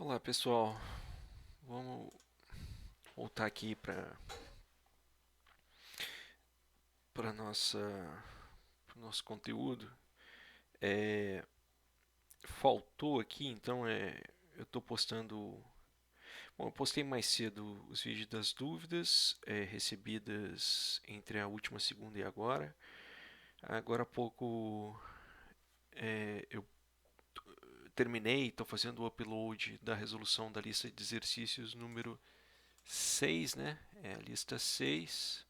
Olá pessoal, vamos voltar aqui para o nosso conteúdo. É, faltou aqui, então eu estou postando. Bom, eu postei mais cedo os vídeos das dúvidas recebidas entre a última segunda e agora. Agora há pouco eu terminei, estou fazendo o upload da resolução da lista de exercícios número 6, né? É a lista 6.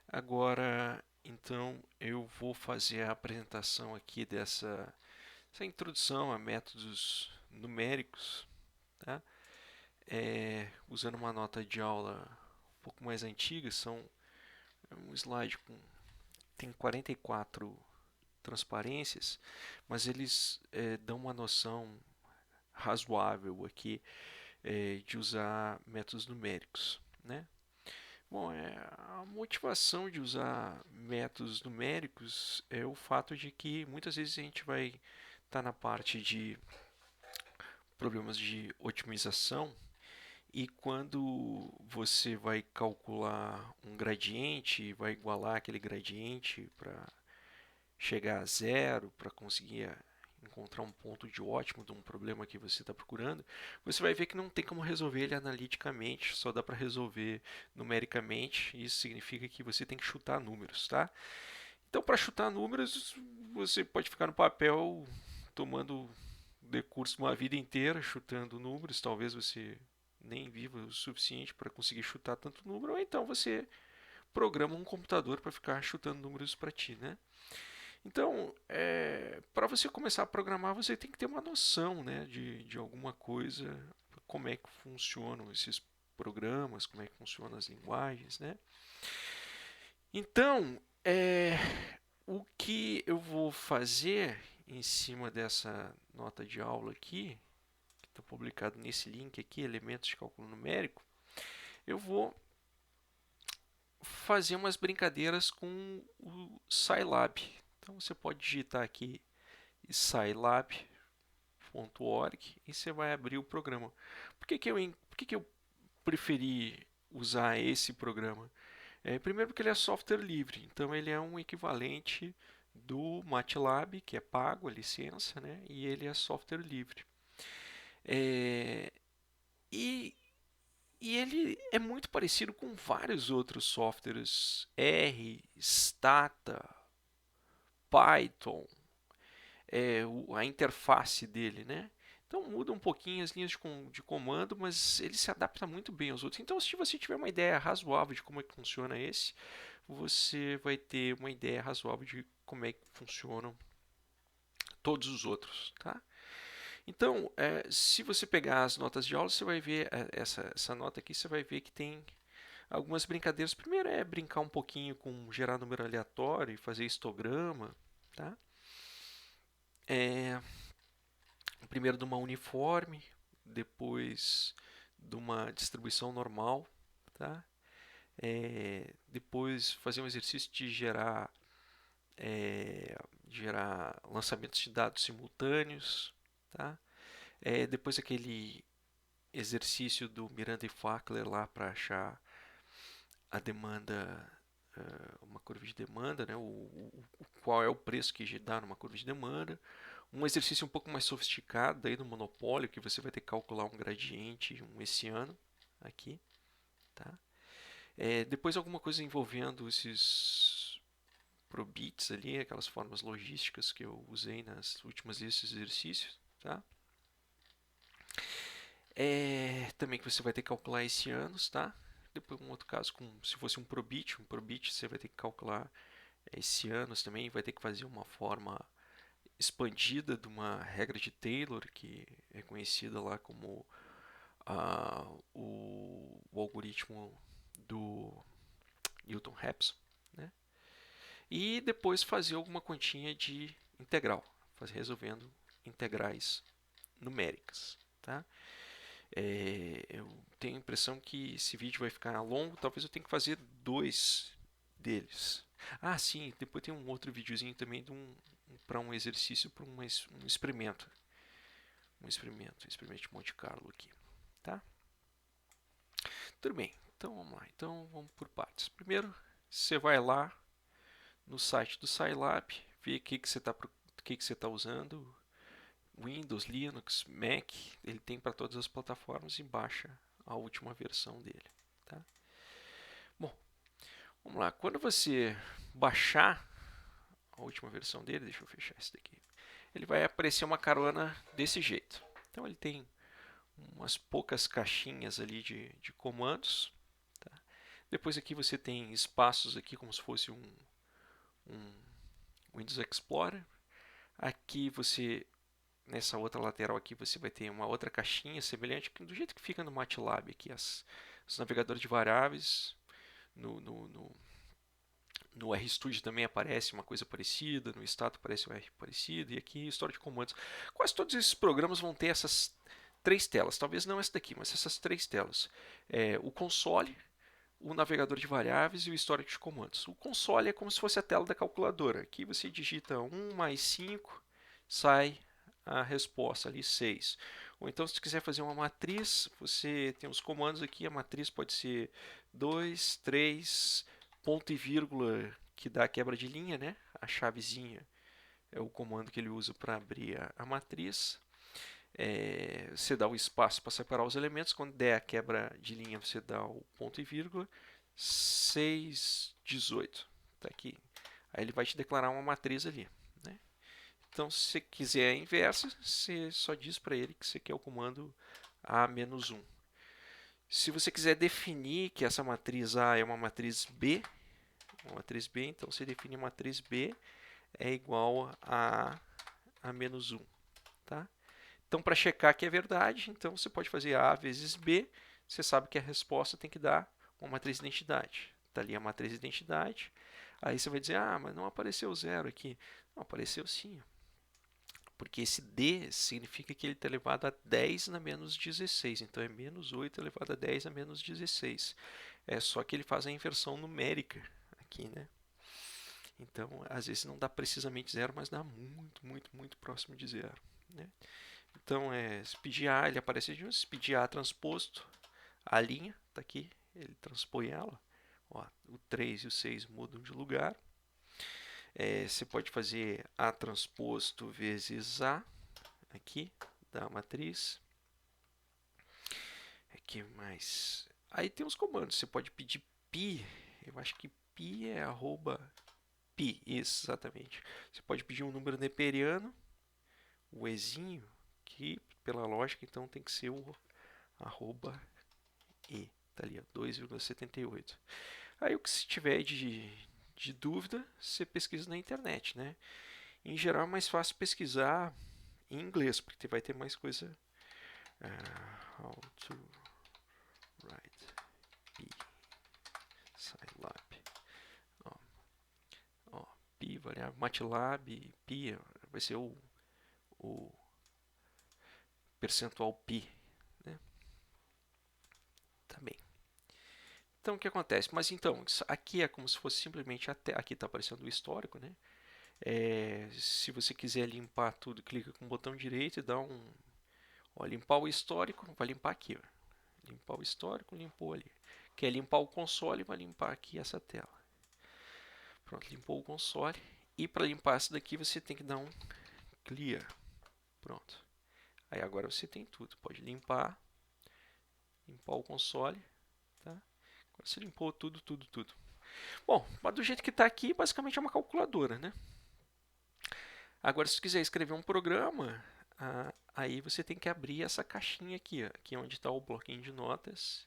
Agora, então, eu vou fazer a apresentação aqui essa introdução a métodos numéricos, tá? Usando uma nota de aula um pouco mais antiga, um slide com tem 44 transparências, mas eles dão uma noção razoável aqui de usar métodos numéricos, né? Bom, a motivação de usar métodos numéricos é o fato de que muitas vezes a gente vai estar na parte de problemas de otimização e quando você vai calcular um gradiente, vai igualar aquele gradiente para chegar a zero, para conseguir encontrar um ponto de ótimo de um problema que você está procurando, você vai ver que não tem como resolver ele analiticamente, só dá para resolver numericamente. Isso significa que você tem que chutar números, tá? Então, para chutar números, você pode ficar no papel tomando decurso uma vida inteira chutando números. Talvez você nem viva o suficiente para conseguir chutar tanto número, ou então você programa um computador para ficar chutando números para ti, né? Então, para você começar a programar, você tem que ter uma noção, né, de alguma coisa, como é que funcionam esses programas, como é que funcionam as linguagens, né? Então, o que eu vou fazer em cima dessa nota de aula aqui, que está publicado nesse link aqui, elementos de cálculo numérico, eu vou fazer umas brincadeiras com o Scilab. Então você pode digitar aqui scilab.org e você vai abrir o programa. Por que eu preferi usar esse programa? Primeiro porque ele é software livre, então ele é um equivalente do MATLAB, que é pago a licença, né? E ele é software livre. É, e, e ele é muito parecido com vários outros softwares R, Stata, Python, a interface dele, né? Então muda um pouquinho as linhas de comando, mas ele se adapta muito bem aos outros. Então, se você tiver uma ideia razoável de como é que funciona esse, você vai ter uma ideia razoável de como é que funcionam todos os outros, tá? Então, se você pegar as notas de aula, você vai ver essa nota aqui, você vai ver que tem algumas brincadeiras. Primeiro é brincar um pouquinho com gerar número aleatório e fazer histograma, tá? É, primeiro de uma uniforme, depois de uma distribuição normal, tá? Depois fazer um exercício de gerar lançamentos de dados simultâneos, tá? Depois aquele exercício do Miranda e Fackler lá para achar a demanda, uma curva de demanda, né? Qual é o preço que dá numa curva de demanda. Um exercício um pouco mais sofisticado aí no monopólio, que você vai ter que calcular um gradiente, um hessiano aqui, tá? Depois alguma coisa envolvendo esses probits ali, aquelas formas logísticas que eu usei nas últimas desses exercícios, tá? Também que você vai ter que calcular hessianos, tá? Depois um outro caso, se fosse um probit você vai ter que calcular hessianos também, vai ter que fazer uma forma expandida de uma regra de Taylor, que é conhecida lá como o algoritmo do Newton-Raphson, né? E depois fazer alguma continha de integral, resolvendo integrais numéricas, tá? Eu tenho a impressão que esse vídeo vai ficar longo, talvez eu tenha que fazer dois deles. Ah, sim, depois tem um outro videozinho também para um exercício, para um experimento. um experimento de Monte Carlo aqui, tá? Tudo bem, então vamos lá. Então vamos por partes. Primeiro, você vai lá no site do Scilab, ver o que você está usando, Windows, Linux, Mac, ele tem para todas as plataformas e baixa a última versão dele, tá? Bom, vamos lá. Quando você baixar a última versão dele, deixa eu fechar isso daqui, ele vai aparecer uma carona desse jeito. Então ele tem umas poucas caixinhas ali de comandos, tá? Depois aqui você tem espaços aqui como se fosse um Windows Explorer. Aqui você, nessa outra lateral aqui, você vai ter uma outra caixinha semelhante, do jeito que fica no MATLAB aqui, os navegadores de variáveis. No RStudio também aparece uma coisa parecida, no Stato aparece um R parecido, e aqui história de comandos. Quase todos esses programas vão ter essas três telas, talvez não essa daqui, mas essas três telas. O console, o navegador de variáveis e o histórico de comandos. O console é como se fosse a tela da calculadora. Aqui você digita 1 mais 5, sai a resposta ali 6. Ou então, se você quiser fazer uma matriz, você tem os comandos aqui. A matriz pode ser 2, 3, ponto e vírgula, que dá a quebra de linha, né? A chavezinha é o comando que ele usa para abrir a matriz. Você dá o espaço para separar os elementos. Quando der a quebra de linha, você dá o ponto e vírgula. 6, 18. Tá aqui. Aí ele vai te declarar uma matriz ali, né? Então, se você quiser a inversa, você só diz para ele que você quer o comando A-1. Se você quiser definir que essa matriz A é uma matriz B, então você define a matriz B é igual a A-1. Tá? Então, para checar que é verdade, então você pode fazer A vezes B. Você sabe que a resposta tem que dar uma matriz de identidade. Está ali a matriz de identidade. Aí você vai dizer, mas não apareceu zero aqui. Não, apareceu sim. Porque esse D significa que ele está elevado a 10 na menos 16. Então é menos 8 elevado a 10 a menos 16. É só que ele faz a inversão numérica aqui, né? Então, às vezes não dá precisamente zero, mas dá muito, muito, muito próximo de zero, né? Então, se pedir A, ele aparece junto. Se pedir A transposto, a linha está aqui, ele transpõe ela. Ó, o 3 e o 6 mudam de lugar. Você pode fazer A transposto vezes A, aqui, da matriz. Aqui mais. Aí tem os comandos. Você pode pedir pi. Eu acho que pi é arroba pi. Isso, exatamente. Você pode pedir um número neperiano, o ezinho, que pela lógica então tem que ser o arroba e. Tá ali, 2,78. Aí o que se tiver de dúvida, você pesquisa na internet, né? Em geral é mais fácil pesquisar em inglês, porque vai ter mais coisa. How to write pi Scilab. Pi, variável MATLAB, pi vai ser o percentual pi, né? Tá bem. Então o que acontece? Mas então, aqui é como se fosse simplesmente até. Aqui está aparecendo o histórico, né? Se você quiser limpar tudo, clica com o botão direito e dá um. Ó, limpar o histórico, vai limpar aqui. Ó. Limpar o histórico, limpou ali. Quer limpar o console, vai limpar aqui essa tela. Pronto, limpou o console. E para limpar essa daqui, você tem que dar um clear. Pronto. Aí agora você tem tudo. Pode limpar o console. Tá? Agora você limpou tudo, tudo, tudo. Bom, mas do jeito que está aqui, basicamente é uma calculadora, né? Agora, se você quiser escrever um programa, aí você tem que abrir essa caixinha aqui, ó, aqui onde está o bloquinho de notas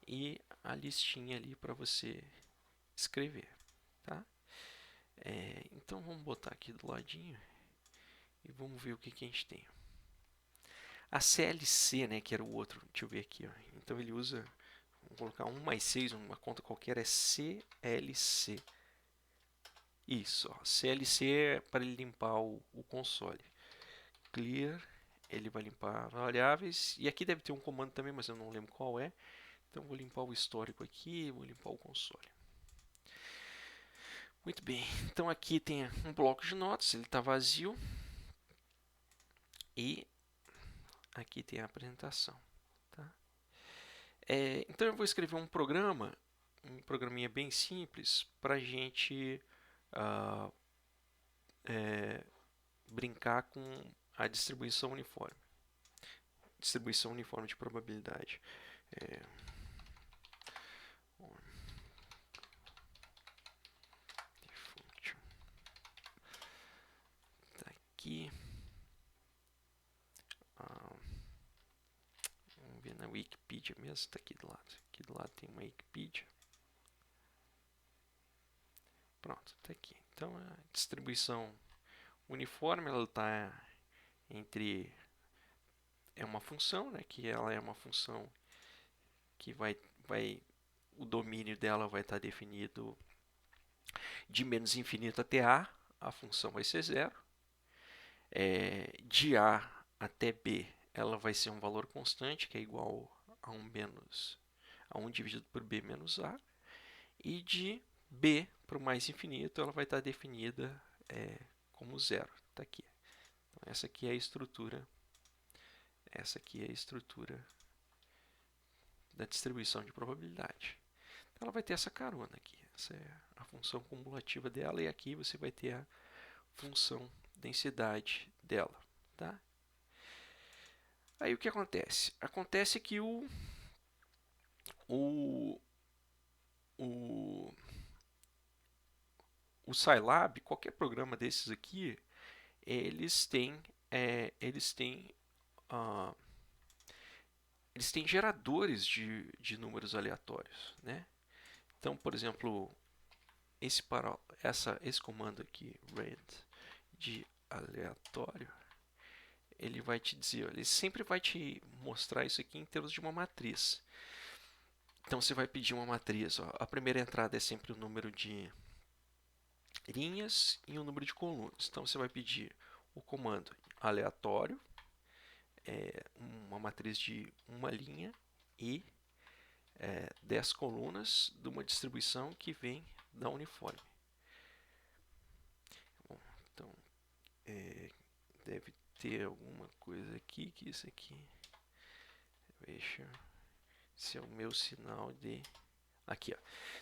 e a listinha ali para você escrever, tá? Então vamos botar aqui do ladinho e vamos ver o que a gente tem. A CLC, né, que era o outro, deixa eu ver aqui, ó. Então ele usa, vamos colocar 1 mais 6, uma conta qualquer, é CLC. Isso, ó, CLC é para ele limpar o console. Clear, ele vai limpar variáveis. E aqui deve ter um comando também, mas eu não lembro qual é. Então vou limpar o histórico aqui, vou limpar o console. Muito bem, então aqui tem um bloco de notas, ele está vazio. E aqui tem a apresentação. Tá? Então eu vou escrever um programinha bem simples para a gente brincar com a distribuição uniforme. Distribuição uniforme de probabilidade. Tá aqui. Vamos ver na Wikipedia mesmo, está aqui do lado. Aqui do lado tem uma Wikipedia. Pronto, está aqui. Então a distribuição uniforme, ela está entre... É uma função, né, que ela é uma função que o domínio dela vai estar definido de menos infinito até a função vai ser zero. De A até B, ela vai ser um valor constante, que é igual a 1 dividido por B menos A. E de B para o mais infinito, ela vai estar definida como zero. Está aqui. Então, essa aqui é a estrutura. Essa aqui é a estrutura da distribuição de probabilidade. Então, ela vai ter essa carona aqui. Essa é a função cumulativa dela. E aqui você vai ter a função densidade dela. Tá? Aí o que acontece? Acontece que o Scilab, qualquer programa desses aqui, eles têm geradores de números aleatórios, né? Então, por exemplo, esse comando aqui, rand de aleatório, ele vai te dizer, ele sempre vai te mostrar isso aqui em termos de uma matriz. Então você vai pedir uma matriz. A primeira entrada é sempre o número de linhas e o número de colunas. Então você vai pedir o comando aleatório, uma matriz de uma linha e 10 colunas de uma distribuição que vem da uniforme. Bom, então deve ter alguma coisa aqui que isso aqui. Deixa. Esse é o meu sinal de... Aqui, ó.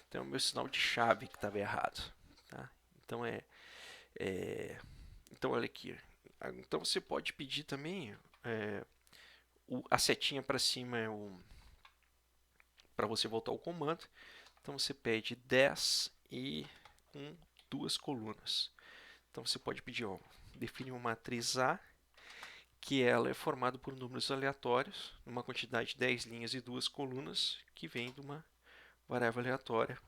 Então é o meu sinal de chave que estava errado. Tá? Então então olha aqui. Então você pode pedir também a setinha para cima para você voltar ao comando. Então você pede 10 e com 2 colunas. Então você pode pedir, define uma matriz A, que ela é formada por números aleatórios, numa quantidade de 10 linhas e 2 colunas, que vem de uma variável aleatória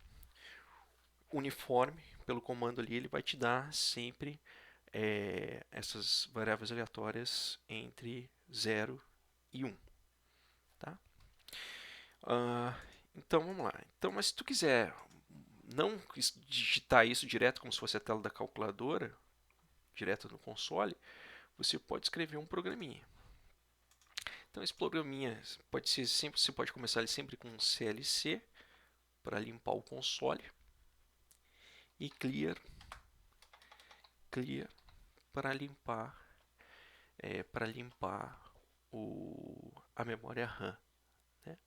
uniforme. Pelo comando ali, ele vai te dar sempre essas variáveis aleatórias entre 0 e 1. Tá? Então vamos lá. Então, mas se tu quiser não digitar isso direto como se fosse a tela da calculadora, direto no console, você pode escrever um programinha. Então esse programinha pode ser sempre, você pode começar ele sempre com CLC para limpar o console e clear para limpar a memória RAM. Né?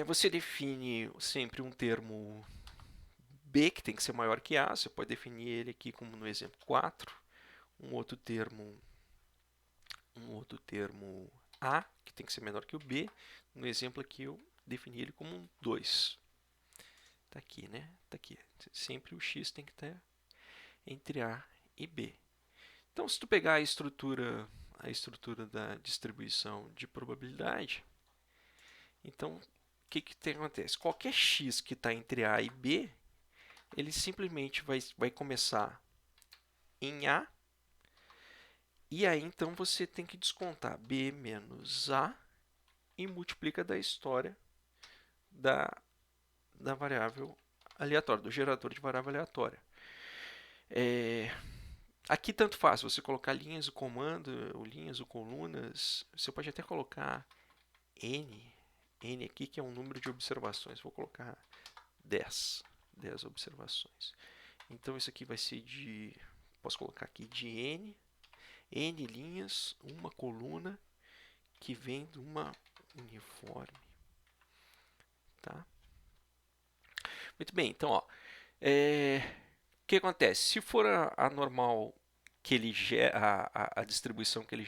Você define sempre um termo B, que tem que ser maior que A. Você pode definir ele aqui como no exemplo 4. Um outro termo A, que tem que ser menor que o B. No exemplo aqui eu defini ele como um 2. Está aqui, né? Tá aqui. Sempre o X tem que estar entre A e B. Então, se tu pegar a estrutura da distribuição de probabilidade, então o que acontece? Qualquer X que está entre A e B, ele simplesmente vai começar em A, e aí então você tem que descontar B menos A e multiplica da história da variável aleatória, do gerador de variável aleatória. Aqui tanto faz você colocar linhas do comando, ou linhas ou colunas. Você pode até colocar N aqui, que é um número de observações. Vou colocar 10 observações. Então isso aqui vai ser posso colocar aqui de N linhas, uma coluna, que vem de uma uniforme, tá? Muito bem, então, ó, o que acontece? Se for a normal que ele gera, a distribuição que ele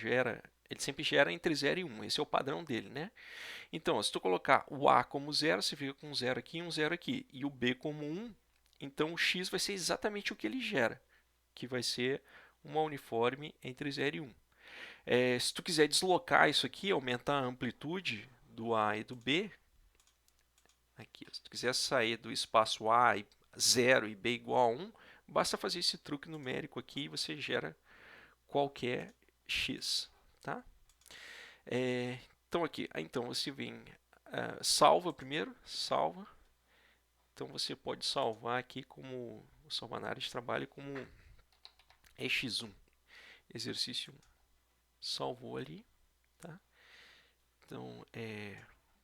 sempre gera entre 0 e 1. Esse é o padrão dele, né? Então, ó, se tu colocar o A como 0, você fica com um 0 aqui e um 0 aqui. E o B como 1, então o X vai ser exatamente o que ele gera, que vai ser uma uniforme entre 0 e 1. Se tu quiser deslocar isso aqui, aumentar a amplitude do A e do B, aqui, se tu quiser sair do espaço A 0 e B igual a 1, basta fazer esse truque numérico aqui e você gera qualquer X, tá? Então aqui, então você vem, salva primeiro, salva. Então você pode salvar aqui como, salvar na área de trabalho como x1, exercício 1. Salvou ali, tá? Então,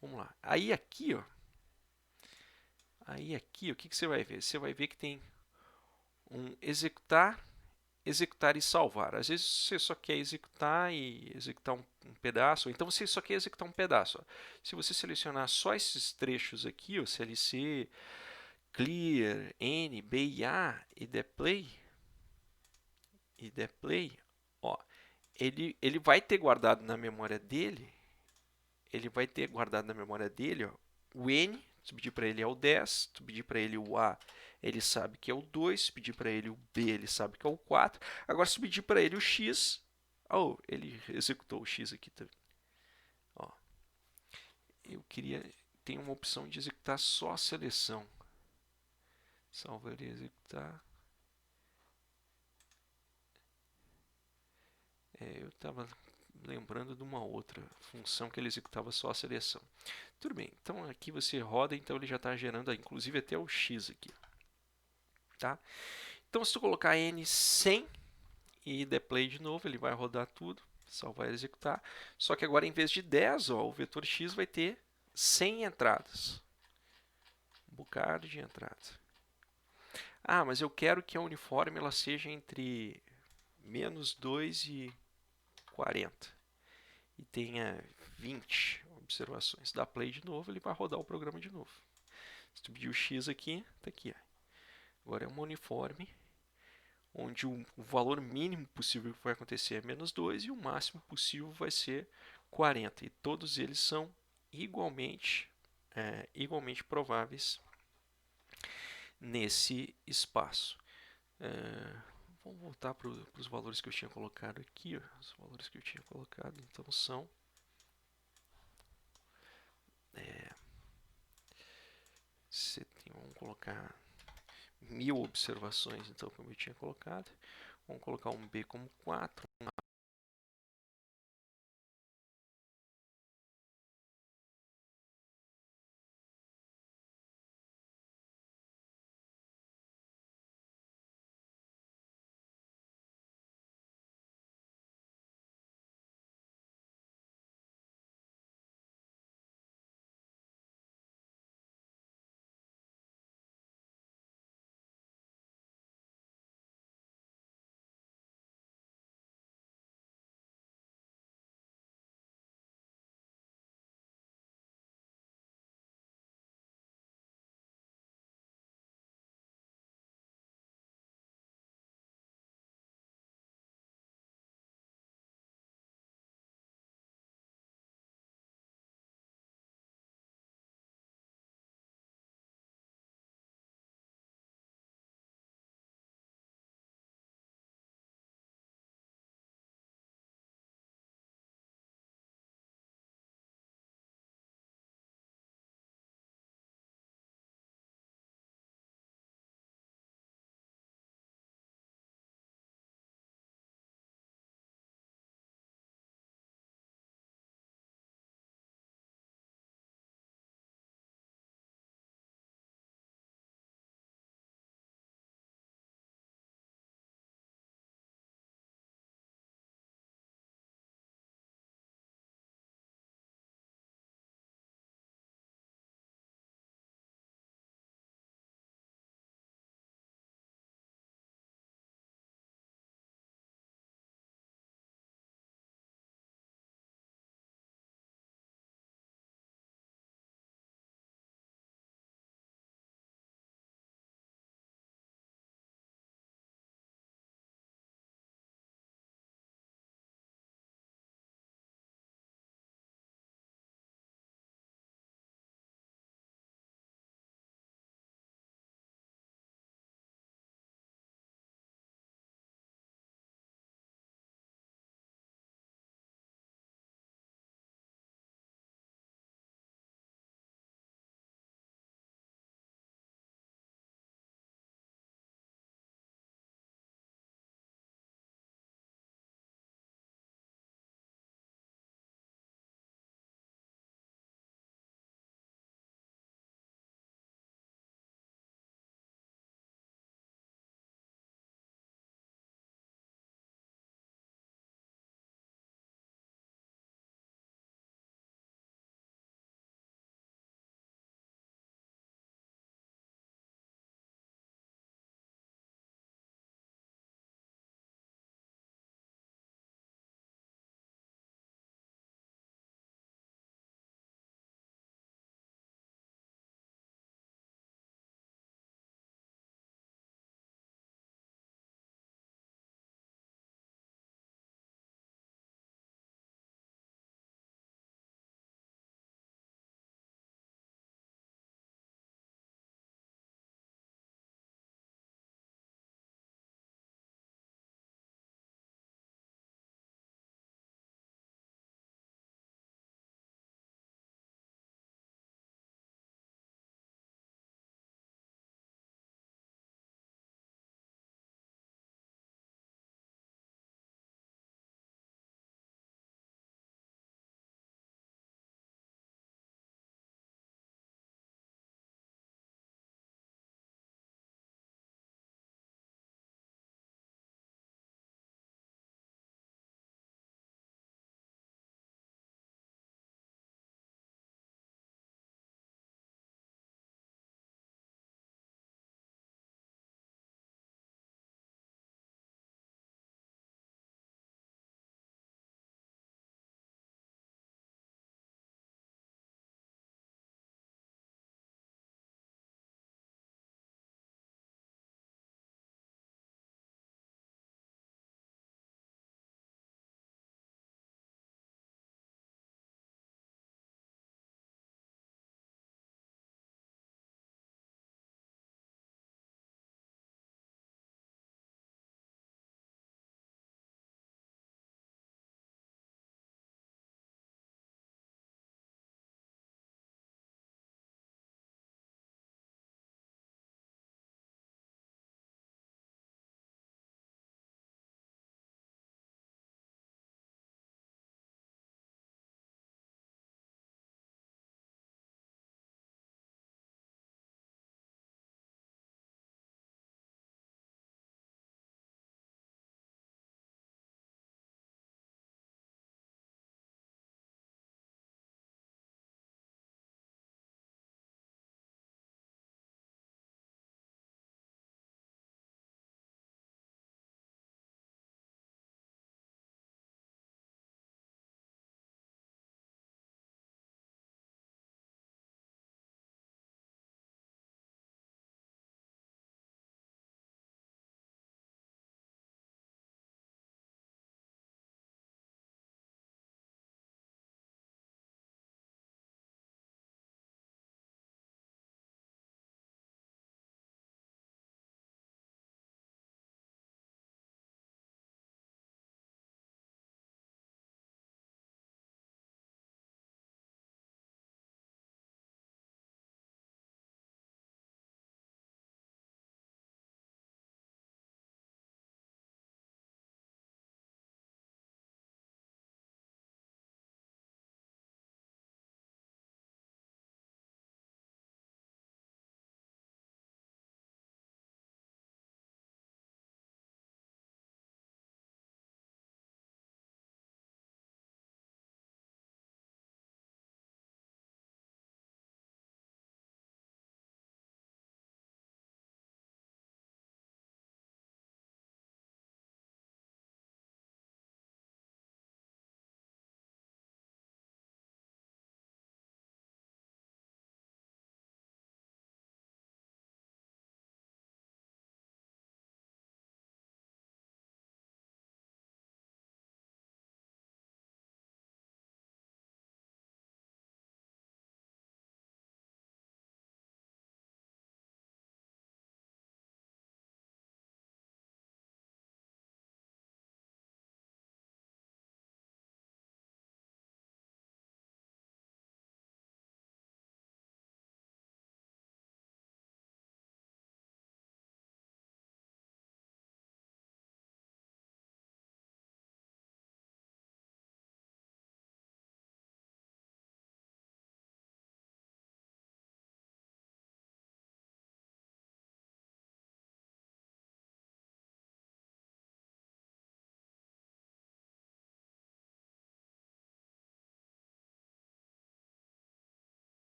vamos lá. Aí aqui, ó, o que você vai ver? Você vai ver que tem um executar, executar e salvar. Às vezes você só quer executar e executar um pedaço, ou então você só quer executar um pedaço. Ó. Se você selecionar só esses trechos aqui, ó, CLC, clear, N, B e A e der play, ó, ele vai ter guardado na memória dele, ó, o N, se pedir para ele é o 10, se pedir para ele o A, ele sabe que é o 2, se pedir para ele o B, ele sabe que é o 4. Agora, se pedir para ele o X, oh, ele executou o X aqui também. Ó, eu queria, tem uma opção de executar só a seleção. Salvar e executar. Eu estava lembrando de uma outra função que ele executava só a seleção. Tudo bem, então aqui você roda, então ele já está gerando, inclusive até o X aqui. Tá? Então se tu colocar N100 e der play de novo, ele vai rodar tudo, salvar e executar. Só que agora em vez de 10, ó, o vetor X vai ter 100 entradas. Um bocado de entradas. Ah, mas eu quero que a uniforme ela seja entre -2 e 40 e tenha 20 observações. Dá play de novo, ele vai rodar o programa de novo. Se tu pedir o X aqui, tá aqui. Ó. Agora é uma uniforme onde o valor mínimo possível que vai acontecer é -2 e o máximo possível vai ser 40. E todos eles são igualmente prováveis nesse espaço. Vamos voltar para os valores que eu tinha colocado aqui. Ó. Os valores que eu tinha colocado, então, são... vamos colocar 1000 observações, então, como eu tinha colocado. Vamos colocar um B como 4,